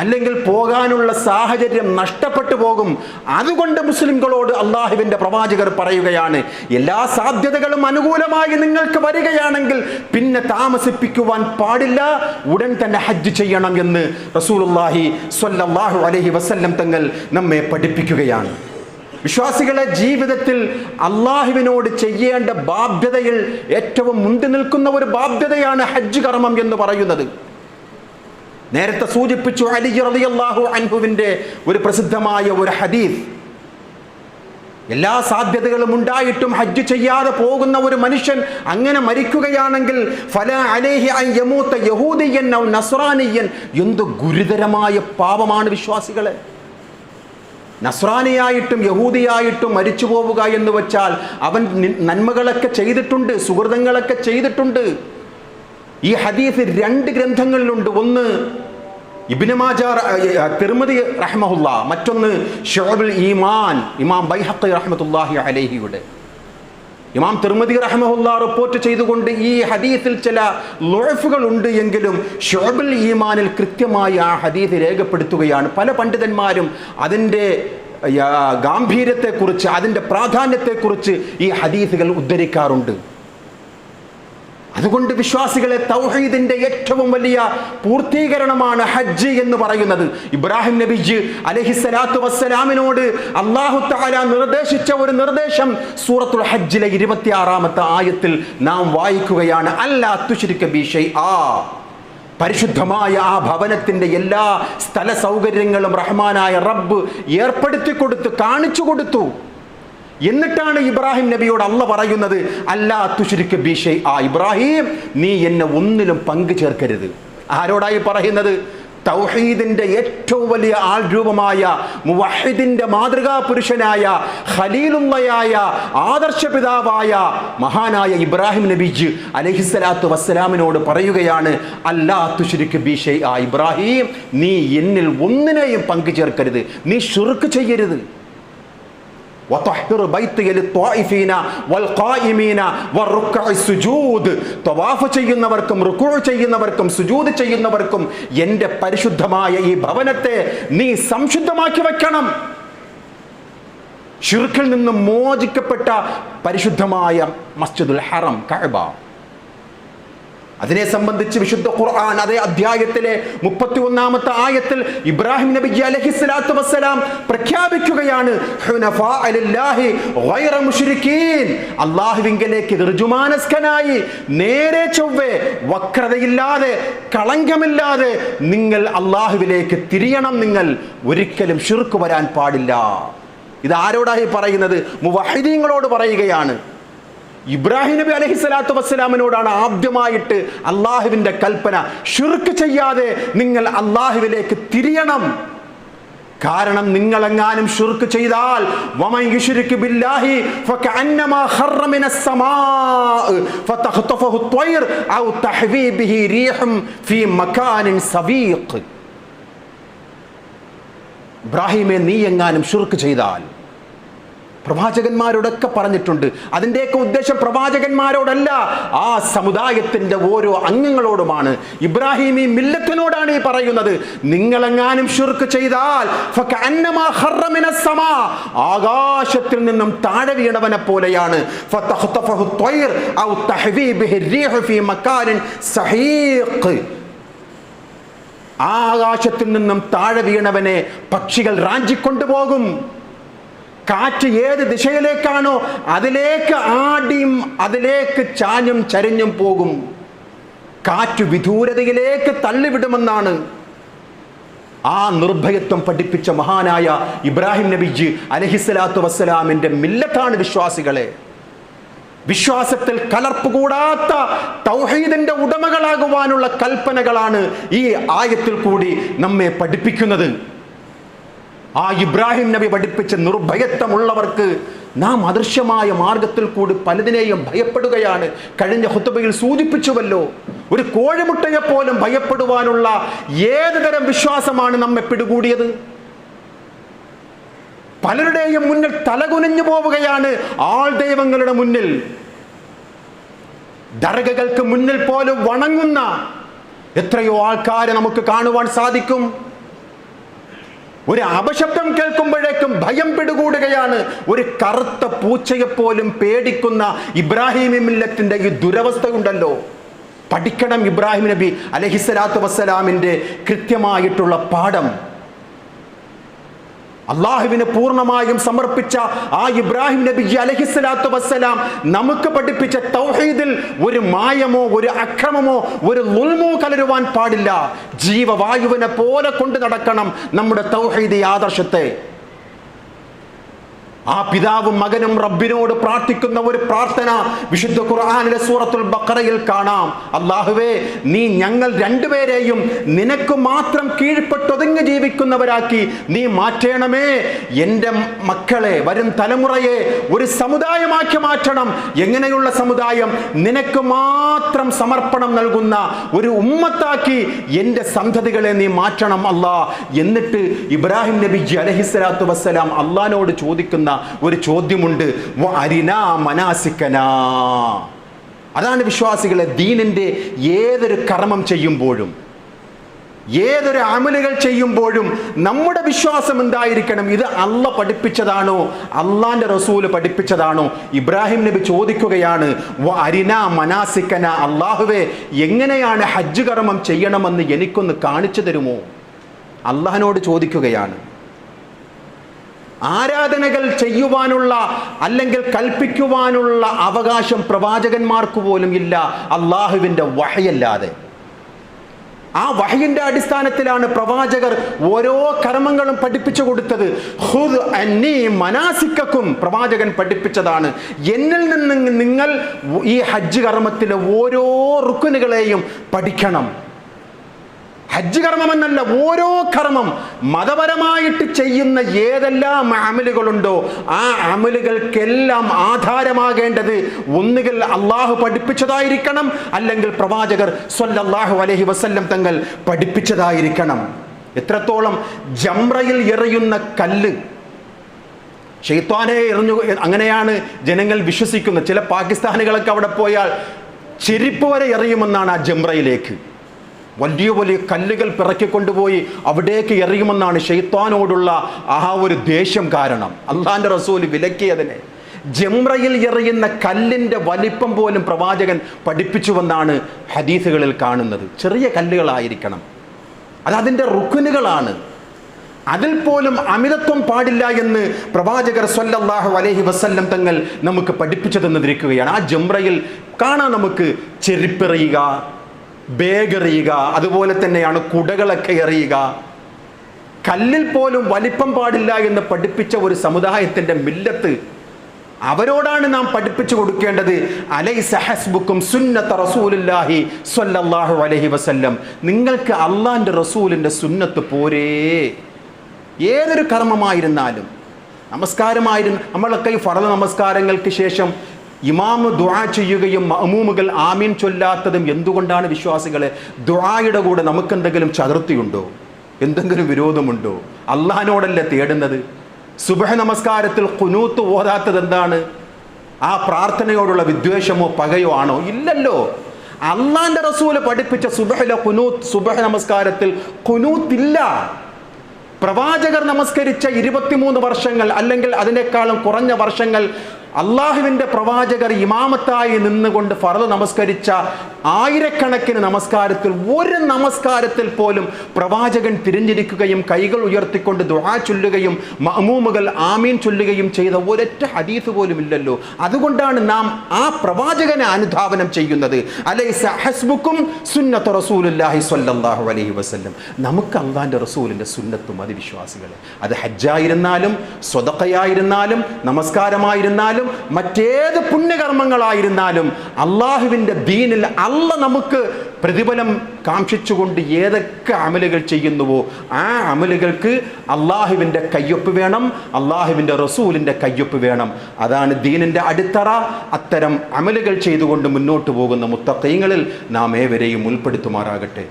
അല്ലെങ്കിൽ പോകാനുള്ള സാഹചര്യം നഷ്ടപ്പെട്ടു പോകും. അതുകൊണ്ട് മുസ്ലിംകളോട് അള്ളാഹുവിൻ്റെ പ്രവാചകർ പറയുകയാണ്, എല്ലാ സാധ്യതകളും അനുകൂലമായി നിങ്ങൾക്ക് വരികയാണെങ്കിൽ പിന്നെ താമസിപ്പിക്കുവാൻ പാടില്ല, ഉടൻ തന്നെ ഹജ്ജ് ചെയ്യണം എന്ന് റസൂലുള്ളാഹി സ്വല്ലല്ലാഹു അലൈഹി വസല്ലം തങ്ങൾ നമ്മെ പഠിപ്പിക്കുകയാണ്. വിശ്വാസികളെ, ജീവിതത്തിൽ അള്ളാഹുവിനോട് ചെയ്യേണ്ട ബാധ്യതയിൽ ഏറ്റവും മുന്തി നിൽക്കുന്ന ഒരു ബാധ്യതയാണ് ഹജ്ജ് കർമ്മം എന്ന് പറയുന്നത്. നേരത്തെ സൂചിപ്പിച്ചു, അലി റളിയല്ലാഹു അൻഹുവിൻ്റെ ഒരു പ്രസിദ്ധമായ ഒരു ഹദീസ്. എല്ലാ സാധ്യതകളും ഉണ്ടായിട്ടും ഹജ്ജ് ചെയ്യാതെ പോകുന്ന ഒരു മനുഷ്യൻ അങ്ങനെ മരിക്കുകയാണെങ്കിൽ ഫലാ അലൈഹി അൻ യമൂത യഹൂദിയൻ ഔ നസ്രാനിയൻ, എന്ത് ഗുരുതരമായ പാപമാണ് വിശ്വാസികളെ. നസ്രാനിയായിട്ടും യഹൂദിയായിട്ടും മരിച്ചു പോവുക എന്ന് വെച്ചാൽ അവൻ നന്മകളൊക്കെ ചെയ്തിട്ടുണ്ട്, സുഹൃതങ്ങളൊക്കെ ചെയ്തിട്ടുണ്ട്. ഈ ഹദീസ് 2 ഗ്രന്ഥങ്ങളിലുണ്ട്. ഒന്ന് ഇബ്നു മാജ തിർമിദി റഹ്മഹുല്ലാ, മറ്റൊന്ന് ശുഅബുൽ ഈമാൻ ഇമാം ബൈഹഖി റഹ്മത്തുള്ളാഹി അലൈഹിയുടെ. ഇമാം തിർമിദി റഹ്മഹുല്ലാ റിപ്പോർട്ട് ചെയ്തുകൊണ്ട് ഈ ഹദീസിൽ ചില ളുഅഫുകൾ ഉണ്ട് എങ്കിലും ശുഅബുൽ ഈമാനിൽ കൃത്യമായി ആ ഹദീസ് രേഖപ്പെടുത്തുകയാണ്. പല പണ്ഡിതന്മാരും അതിൻ്റെ ഗാംഭീര്യത്തെക്കുറിച്ച്, അതിൻ്റെ പ്രാധാന്യത്തെക്കുറിച്ച് ഈ ഹദീസുകൾ ഉദ്ധരിക്കാറുണ്ട്. അതുകൊണ്ട് വിശ്വാസികളെ, തൗഹീദിന്റെ ഏറ്റവും വലിയ പൂർത്തീകരണമാണ് ഹജ്ജ് എന്ന് പറയുന്നത്. ഇബ്രാഹിം നബി അലൈഹിസ്സലാത്തു വസ്സലാമിനോട് അല്ലാഹു തആല നിർദ്ദേശിച്ച ഒരു നിർദ്ദേശം സൂറത്തുൽ ഹജ്ജിലെ 26-ാമത്തെ ആയത്തിൽ നാം വായിക്കുകയാണ്. അല്ലാ തുശ്രിക ബി ശൈആ, പരിശുദ്ധമായ ആ ഭവനത്തിന്റെ എല്ലാ സ്ഥല സൗകര്യങ്ങളും റഹ്മാനായ റബ്ബ് ഏർപ്പെടുത്തി കൊടുത്തു, കാണിച്ചു കൊടുത്തു. എന്നിട്ടാണ് ഇബ്രാഹിം നബിയോട് അല്ല പറയുന്നത്, അല്ലാ തുശ്രിക ബി ശൈആ, ഇബ്രാഹിം നീ എന്നെ ഒന്നിലും പങ്കു ചേർക്കരുത്. ആരോടായി പറയുന്നത്? തൗഹീദിന്റെ ഏറ്റവും വലിയ ആൾ രൂപമായ മുവഹിദിന്റെ മാതൃകാ പുരുഷനായ ഖലീലുള്ളയായ ആദർശ പിതാവായ മഹാനായ ഇബ്രാഹിം നബി അലൈഹിസ്സലാത്തു വസ്സലാമിനോട് പറയുകയാണ്, അല്ലാ തുശ്രിക ബി ശൈആ, ഇബ്രാഹിം നീ എന്നിൽ ഒന്നിനെയും പങ്കു ചേർക്കരുത്, നീ ശിർക്ക് ചെയ്യരുത്. തവാഫ് ചെയ്യുന്നവർക്കും റുക്കൂ ചെയ്യുന്നവർക്കും സുജൂദ് ചെയ്യുന്നവർക്കും എൻ്റെ പരിശുദ്ധമായ ഈ ഭവനത്തെ നീ സംശുദ്ധമാക്കി വെക്കണം. ശിർക്കിൽ നിന്നും മോചിക്കപ്പെട്ട പരിശുദ്ധമായ മസ്ജിദുൽ ഹറം കഅബ, അതിനെ സംബന്ധിച്ച് വിശുദ്ധ ഖുർആൻ അതേ അധ്യായത്തിലെ 31-ാമത്തെ ആയത്തിൽ ഇബ്രാഹിം നബി അലൈഹിസ്സലാത്തു വസ്സലാം പ്രഖ്യാപിക്കുകയാണ്, ഹുനഫാ ലില്ലാഹി ഗൈറ മുശ്രിക്കീൻ, അല്ലാഹുവിങ്കലേക്ക് ഋജുമാനസ്കനായി നേരെ ചൊവ്വേ വക്രതയില്ലാതെ കളങ്കമില്ലാതെ നിങ്ങൾ അല്ലാഹുവിലേക്ക് തിരിയണം, നിങ്ങൾ ഒരിക്കലും ശിർക്ക് വരാൻ പാടില്ല. ഇത് ആരോടായി പറയുന്നത്? മുവഹിദീങ്ങളോട് പറയുകയാണ്. ഇബ്രാഹിം നബി അലൈഹിസ്സലാത്തു വസ്സലാമിനോടാണ് ആദ്യമായിട്ട് അള്ളാഹുവിൻ്റെ കൽപ്പന, ശിർക്ക് ചെയ്യാതെ നിങ്ങൾ അള്ളാഹുവിലേക്ക് തിരിയണം. കാരണം നിങ്ങളെങ്ങാനും ശിർക്ക് ചെയ്താൽ വമൻ യുശ്രിക് ബില്ലാഹി ഫകഅന്നമാ ഖറ മിനസ് സമാഅ ഫതഖ്തഫഹു ത്വയ്ർ ഔ തഹ്വീ ബിഹി റീഹും ഫീ മകാനിൻ സബീഖ്. ഇബ്രാഹിമേ, നീ എങ്ങാനും ശിർക്ക് ചെയ്താൽ, പ്രവാചകന്മാരോടൊക്കെ പറഞ്ഞിട്ടുണ്ട്. അതിൻ്റെയൊക്കെ ഉദ്ദേശം പ്രവാചകന്മാരോടല്ല, ആ സമുദായത്തിൻ്റെ ഓരോ അംഗങ്ങളോടുമാണ്. ഇബ്രാഹിമി മില്ലത്തിനോടാണ് ഈ പറയുന്നത്. നിങ്ങളെങ്ങാനും ശിർക്ക് ചെയ്താൽ ഫകഅന്നമാ ഖറ മിനസ് സമാ, ആകാശത്തിൽ നിന്നും താഴെ വീണവനെ പോലെയാണ്. ഫതഖ്തഫഹു ത്വയ്ർ ഔ തഹ്വീ ബിഹി റീഹു ഫീ മകാനിൻ സഹീഖ്, ആകാശത്തിൽ നിന്നും താഴെ വീണവനെ പക്ഷികൾ റാഞ്ചിക്കൊണ്ടുപോകും. കാറ്റ് ഏത് ദിശയിലേക്കാണോ അതിലേക്ക് ആടിയും അതിലേക്ക് ചാഞ്ഞും ചരിഞ്ഞും പോകും. കാറ്റ് വിദൂരതയിലേക്ക് തള്ളിവിടുമെന്നാണ് ആ നിർഭയത്വം പഠിപ്പിച്ച മഹാനായ ഇബ്രാഹിം നബി അലൈഹിസ്സലാത്തു വസ്സലാമിൻ്റെ മില്ലത്താണ് വിശ്വാസികളെ. വിശ്വാസത്തിൽ കലർപ്പ് കൂടാത്ത തൗഹീദിന്റെ ഉടമകളാകുവാനുള്ള കൽപ്പനകളാണ് ഈ ആയത്തിൽ കൂടി നമ്മെ പഠിപ്പിക്കുന്നത്. ആ ഇബ്രാഹിം നബി പഠിപ്പിച്ച നിർഭയത്വമുള്ളവർക്ക് നാം അദൃശ്യമായ മാർഗത്തിൽ കൂടി പലതിനെയും ഭയപ്പെടുകയാണ്. കഴിഞ്ഞ ഖുതുബയിൽ സൂചിപ്പിച്ചുവല്ലോ, ഒരു കോഴിമുട്ടയെ പോലും ഭയപ്പെടുവാനുള്ള ഏത് തരം വിശ്വാസമാണ് നമ്മെ പിടികൂടിയത്? പലരുടെയും മുന്നിൽ തലകുനിഞ്ഞു പോവുകയാണ് ആൾ ദൈവങ്ങളുടെ മുന്നിൽ. ദർഗകൾക്ക് മുന്നിൽ പോലും വണങ്ങുന്ന എത്രയോ ആൾക്കാരെ നമുക്ക് കാണുവാൻ സാധിക്കും. ഒരു അപശബ്ദം കേൾക്കുമ്പോഴേക്കും ഭയം പിടികൂടുകയാണ്. ഒരു കറുത്ത പൂച്ചയെപ്പോലും പേടിക്കുന്ന ഇബ്രാഹിം മില്ലത്തിന്റെ ഈ ദുരവസ്ഥയുണ്ടല്ലോ. പഠിക്കണം ഇബ്രാഹിം നബി അലൈഹിസ്സലാത്തു വസ്സലാമിന്റെ കൃത്യമായിട്ടുള്ള പാഠം. അള്ളാഹുവിന് പൂർണ്ണമായും സമർപ്പിച്ച ആ ഇബ്രാഹിം നബി അലൈഹിസ്സലാത്തു വസ്സലാം നമുക്ക് പഠിപ്പിച്ച തൗഹീദിൽ ഒരു മായമോ ഒരു അക്രമമോ ഒരു ളുൽമോ കലരുവാൻ പാടില്ല. ജീവവായുവിനെ പോലെ കൊണ്ട് നടക്കണം നമ്മുടെ തൗഹീദി ആദർശത്തെ. ആ പിതാവും മകനും റബ്ബിനോട് പ്രാർത്ഥിക്കുന്ന ഒരു പ്രാർത്ഥന വിശുദ്ധ ഖുർആനിലെ സൂറത്തുൽ ബഖറയിൽ കാണാം. അല്ലാഹുവേ, നീ ഞങ്ങൾ രണ്ടുപേരെയും നിനക്ക് മാത്രം കീഴ്പ്പെട്ടൊതുങ്ങി ജീവിക്കുന്നവരാക്കി നീ മാറ്റണമേ. എൻ്റെ മക്കളെ, വരും തലമുറയെ ഒരു സമുദായമാക്കി മാറ്റണം. എങ്ങനെയുള്ള സമുദായം? നിനക്ക് മാത്രം സമർപ്പണം നൽകുന്ന ഒരു ഉമ്മത്താക്കി എൻ്റെ സന്തതികളെ നീ മാറ്റണം അല്ലാ. എന്നിട്ട് ഇബ്രാഹിം നബി അലൈഹിസ്സലാത്തു വസ്സലാം അള്ളാഹിനോട് ചോദിക്കുന്ന ഒരു ചോദ്യമുണ്ട്, അരിനാ മനാസിക്കനാ. അതാണ് വിശ്വാസികളെ, ദീനിന്റെ ഏതൊരു കർമ്മം ചെയ്യുമ്പോഴും ഏതൊരു അമലുകൾ ചെയ്യുമ്പോഴും നമ്മുടെ വിശ്വാസം എന്തായിരിക്കണം? ഇത് അള്ളാഹ് പഠിപ്പിച്ചതാണോ, അള്ളാന്റെ റസൂല് പഠിപ്പിച്ചതാണോ? ഇബ്രാഹിം നബി ചോദിക്കുകയാണ്, അരിനാ മനാസിക്കന, അള്ളാഹുവേ, എങ്ങനെയാണ് ഹജ്ജ് കർമ്മം ചെയ്യണമെന്ന് എനിക്കൊന്ന് കാണിച്ചു തരുമോ? അള്ളാഹിനോട് ചോദിക്കുകയാണ്. ആരാധനകൾ ചെയ്യുവാനുള്ള അല്ലെങ്കിൽ കൽപ്പിക്കുവാനുള്ള അവകാശം പ്രവാചകന്മാർക്ക് പോലും ഇല്ല അള്ളാഹുവിൻ്റെ വഹയല്ലാതെ. ആ വഹയിന്റെ അടിസ്ഥാനത്തിലാണ് പ്രവാചകർ ഓരോ കർമ്മങ്ങളും പഠിപ്പിച്ചു കൊടുത്തത്. ഖുദ് അന്നീ മനാസിക്കക്കും, പ്രവാചകൻ പഠിപ്പിച്ചതാണ്. എന്നിൽ നിന്ന് നിങ്ങൾ ഈ ഹജ്ജ് കർമ്മത്തിലെ ഓരോ റുക്കുനുകളെയും പഠിക്കണം. ഹജ്ജ് കർമ്മമെന്നല്ല, ഓരോ കർമ്മം മതപരമായിട്ട് ചെയ്യുന്ന ഏതെല്ലാം അമലുകളുണ്ടോ ആ അമലുകൾക്കെല്ലാം ആധാരമാകേണ്ടത് ഒന്നുകിൽ അള്ളാഹു പഠിപ്പിച്ചതായിരിക്കണം, അല്ലെങ്കിൽ പ്രവാചകർ സ്വല്ലല്ലാഹു അലൈഹി വസല്ലം തങ്ങൾ പഠിപ്പിച്ചതായിരിക്കണം. എത്രത്തോളം ജംറയിൽ എറിയുന്ന കല്ല് ശൈത്വാനെ എറിഞ്ഞു, അങ്ങനെയാണ് ജനങ്ങൾ വിശ്വസിക്കുന്നത്. ചില പാകിസ്ഥാനികളൊക്കെ അവിടെ പോയാൽ ചെരിപ്പ് വരെ എറിയുമെന്നാണ് ആ ജംറയിലേക്ക്. വലിയ വലിയ കല്ലുകൾ പിറക്കിക്കൊണ്ടുപോയി അവിടേക്ക് എറിയുമെന്നാണ് ശൈത്താനോടുള്ള ആ ഒരു ദേഷ്യം കാരണം. അള്ളാന്റെ റസൂൽ വിലക്കിയതിനെ. ജംറയിൽ എറിയുന്ന കല്ലിൻ്റെ വലിപ്പം പോലും പ്രവാചകൻ പഠിപ്പിച്ചുവെന്നാണ് ഹദീസുകളിൽ കാണുന്നത്. ചെറിയ കല്ലുകളായിരിക്കണം, അതതിൻ്റെ റുക്കുനുകളാണ്. അതിൽ പോലും അമിതത്വം പാടില്ല എന്ന് പ്രവാചകർ സ്വല്ലല്ലാഹു അലൈഹി വസല്ലം തങ്ങൾ നമുക്ക് പഠിപ്പിച്ചു തന്നിരിക്കുകയാണ്. ആ ജംറയിൽ കാണാൻ നമുക്ക് ചെരിപ്പെറിയുക, ബേഗെറിയുക, അതുപോലെ തന്നെയാണ് കുടകളൊക്കെ എറിയുക. കല്ലിൽ പോലും വലിപ്പം പാടില്ല എന്ന് പഠിപ്പിച്ച ഒരു സമുദായത്തിൻ്റെ മില്ലത്ത്, അവരോടാണ് നാം പഠിപ്പിച്ചു കൊടുക്കേണ്ടത്. അലൈസ ഹസ്ബുക്കും സുന്നത്ത റസൂലുള്ളാഹി സ്വല്ലല്ലാഹു അലൈഹി വസല്ലം, നിങ്ങൾക്ക് അള്ളാന്റെ റസൂലിൻ്റെ സുന്നത്ത് പോരേ. ഏതൊരു കർമ്മമായിരുന്നാലും, നമസ്കാരമായിരുന്നു, നമ്മളൊക്കെ ഈ ഫർള് നമസ്കാരങ്ങൾക്ക് ശേഷം ഇമാമ് ദുആ ചെയ്യുകയും മഅ്മൂമുകൾ ആമീൻ ചൊല്ലാത്തതും എന്തുകൊണ്ടാണ്? വിശ്വാസികളെ, ദുആയുടെ കൂടെ നമുക്കെന്തെങ്കിലും ചതുർത്തിയുണ്ടോ? എന്തെങ്കിലും വിരോധമുണ്ടോ? അള്ളാഹിനോടല്ലേ തേടുന്നത്? സുബ്ഹ് നമസ്കാരത്തിൽ ഖുനൂത്ത് ഓതാത്തത് എന്താണ്? ആ പ്രാർത്ഥനയോടുള്ള വിദ്വേഷമോ പകയോ ആണോ? ഇല്ലല്ലോ. അള്ളാന്റെ റസൂല് പഠിപ്പിച്ച സുബ്ഹിലെ ഖുനൂത്ത്, സുബ്ഹ് നമസ്കാരത്തിൽ ഖുനൂത്തില്ല. പ്രവാചകർ നമസ്കരിച്ച 23 വർഷങ്ങൾ അല്ലെങ്കിൽ അതിനേക്കാളും കുറഞ്ഞ വർഷങ്ങൾ അള്ളാഹുവിൻ്റെ പ്രവാചകർ ഇമാമത്തായി നിന്നുകൊണ്ട് ഫർള് നമസ്കരിച്ച ആയിരക്കണക്കിന് നമസ്കാരത്തിൽ ഒരു നമസ്കാരത്തിൽ പോലും പ്രവാചകൻ തിരിഞ്ഞിരിക്കുകയും കൈകൾ ഉയർത്തിക്കൊണ്ട് ദുആ ചൊല്ലുകയും മഅ്മൂമുകൾ ആമീൻ ചൊല്ലുകയും ചെയ്ത ഒരൊറ്റ ഹദീസ് പോലും ഇല്ലല്ലോ. അതുകൊണ്ടാണ് നാം ആ പ്രവാചകനെ അനുധാവനം ചെയ്യുന്നത്. അലൈസ ഹസ്ബുക്കും സുന്നത്തു റസൂലുള്ളാഹി സ്വല്ലല്ലാഹു അലൈഹി വസല്ലം. നമുക്ക് അള്ളാഹിൻ്റെ റസൂലിൻ്റെ സുന്നത്ത് മതി വിശ്വാസികളെ. അത് ഹജ്ജായിരുന്നാലും സ്വദഖയായിരുന്നാലും നമസ്കാരമായിരുന്നാലും മറ്റേത് പുണ്യകർമ്മങ്ങളായിരുന്നാലും അള്ളാഹുവിൻ്റെ ദീനിൽ അള്ളാഹ് നമുക്ക് പ്രതിഫലം കാക്ഷിച്ചുകൊണ്ട് ഏതൊക്കെ അമലുകൾ ചെയ്യുന്നുവോ ആ അമലുകൾക്ക് അള്ളാഹുവിൻ്റെ കയ്യൊപ്പ് വേണം, അള്ളാഹുവിൻ്റെ റസൂലിൻ്റെ കയ്യൊപ്പ് വേണം. അതാണ് ദീനിൻ്റെ അടിത്തറ. അത്തരം അമലുകൾ ചെയ്തുകൊണ്ട് മുന്നോട്ട് പോകുന്ന മുത്തഖീങ്ങളിൽ നാം ഏവരെയും ഉൾപ്പെടുത്തുമാറാകട്ടെ.